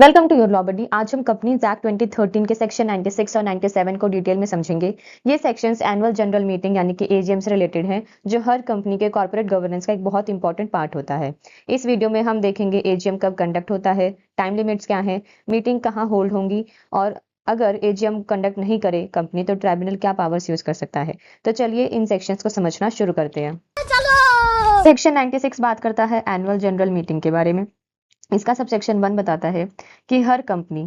Welcome to your law बडी। आज हम companies act 2013 के सेक्शन 96 और 97 को डिटेल में समझेंगे। ये सेक्शंस एनुअल जनरल मीटिंग यानी कि एजीएम से रिलेटेड हैं, जो हर कंपनी के कॉर्पोरेट गवर्नेंस का एक बहुत इंपॉर्टेंट पार्ट होता है। इस वीडियो में हम देखेंगे एजीएम कब कंडक्ट होता है, टाइम लिमिट्स क्या हैं, मीटिंग कहाँ होल्ड होंगी, और अगर एजीएम कंडक्ट नहीं करे कंपनी तो ट्राइब्यूनल क्या पावर्स यूज कर सकता है। तो चलिए इन सेक्शंस को समझना शुरू करते हैं। सेक्शन 96 बात करता है एनुअल जनरल मीटिंग के बारे में। इसका सबसेक्शन 1 बताता है कि हर company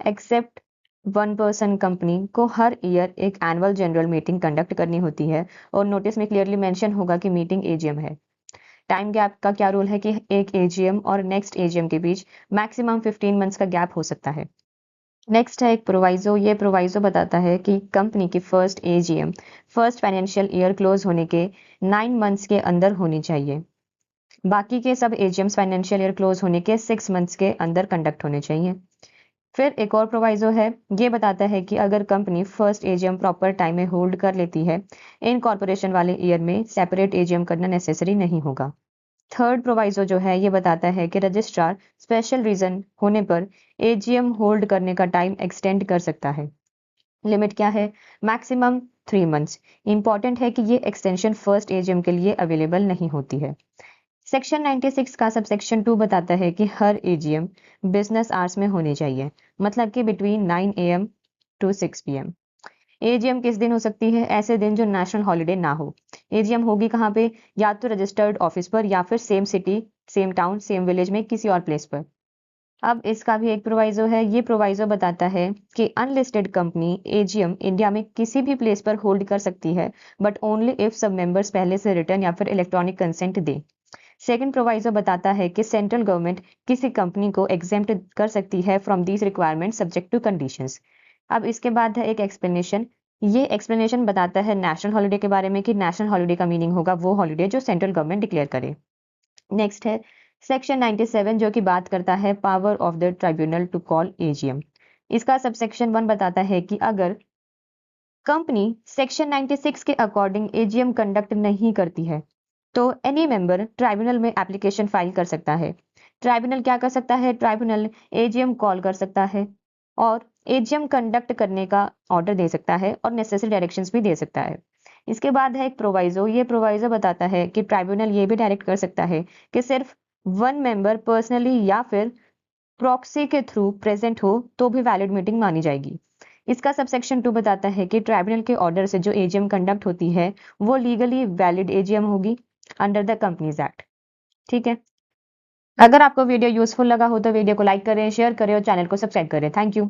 except one person company को हर ईयर एक एनुअल जनरल मीटिंग कंडक्ट करनी होती है, और नोटिस में क्लियरली मेंशन होगा कि मीटिंग एजीएम है। टाइम गैप का क्या रूल है कि एक एजीएम और नेक्स्ट एजीएम के बीच मैक्सिमम 15 मंथ्स का गैप हो सकता है। नेक्स्ट है एक प्रोवाइजो। ये प्रोवाइजो बताता है कि कंपनी की first AGM first financial year close होने के 9 मंथ्स के अंदर होनी चाहिए। बाकी के सब एजीएम्स फाइनेंशियल ईयर क्लोज होने के 6 मंथ्स के अंदर कंडक्ट होने चाहिए। फिर एक और प्रोवाइजो है, ये बताता है कि अगर company first AGM proper time में होल्ड कर लेती है, इन कॉर्पोरेशन वाले ईयर में सेपरेट एजीएम करना नेसेसरी नहीं होगा। थर्ड प्रोवाइजो जो है ये बताता है कि रजिस्ट्रार स्पेशल रीजन होने पर एजीएम होल्ड करने का टाइम एक्सटेंड कर सकता है। लिमिट क्या है? Maximum 3 months. इंपॉर्टेंट है कि ये एक्सटेंशन फर्स्ट एजीएम के लिए अवेलेबल नहीं होती है। सेक्शन 96 का सबसेक्शन 2 बताता है कि हर एजीएम बिजनेस आवर्स में होनी चाहिए, मतलब कि between 9 AM to 6 PM। AGM किस दिन हो सकती है? ऐसे दिन जो नेशनल हॉलिडे ना हो। एजीएम होगी कहाँ पे? या तो रजिस्टर्ड ऑफिस पर, या फिर same city, same town, same village में किसी और प्लेस पर। अब इसका भी एक प्रोवाइजो है। ये प्रोवाइजो बताता है कि अनलिस्टेड कंपनी एजीएम इंडिया में किसी भी प्लेस पर होल्ड कर सकती है, बट ओनली इफ सब मेंबर्स पहले से रिटर्न या फिर इलेक्ट्रॉनिक कंसेंट दे। सेकंड प्रोवाइजो बताता है कि सेंट्रल गवर्नमेंट किसी कंपनी को एग्जेम्प्ट कर सकती है from these requirement subject to conditions. अब इसके बाद है एक एक्सप्लेनेशन। ये एक्सप्लेनेशन बताता है नेशनल हॉलिडे के बारे में कि नेशनल हॉलिडे का मीनिंग होगा वो हॉलिडे जो सेंट्रल गवर्नमेंट डिक्लेयर करे। नेक्स्ट है सेक्शन 97 जो कि बात करता है power of the tribunal to call AGM. इसका सबसेक्शन 1 बताता है कि अगर कंपनी सेक्शन 96 के अकॉर्डिंग एजीएम कंडक्ट नहीं करती है तो एनी मेंबर ट्राइब्यूनल में एप्लीकेशन फाइल कर सकता है। ट्राइब्यूनल क्या कर सकता है? ट्राइब्यूनल एजीएम कॉल कर सकता है और एजीएम कंडक्ट करने का ऑर्डर दे सकता है और नेसेसरी डायरेक्शंस भी दे सकता है। इसके बाद है एक प्रोवाइजो। ये प्रोवाइजो बताता है कि ट्राइब्यूनल ये भी डायरेक्ट कर सकता है कि सिर्फ वन मेंबर पर्सनली या फिर प्रॉक्सी के थ्रू प्रेजेंट हो तो भी वैलिड मीटिंग मानी जाएगी। इसका सबसेक्शन 2 बताता है कि ट्राइब्यूनल के ऑर्डर से जो एजीएम कंडक्ट होती है वो लीगली वैलिड एजीएम होगी अंडर द कंपनीज एक्ट। ठीक है। अगर आपको वीडियो यूजफुल लगा हो तो वीडियो को लाइक करें, शेयर करें और चैनल को सब्सक्राइब करें। Thank you.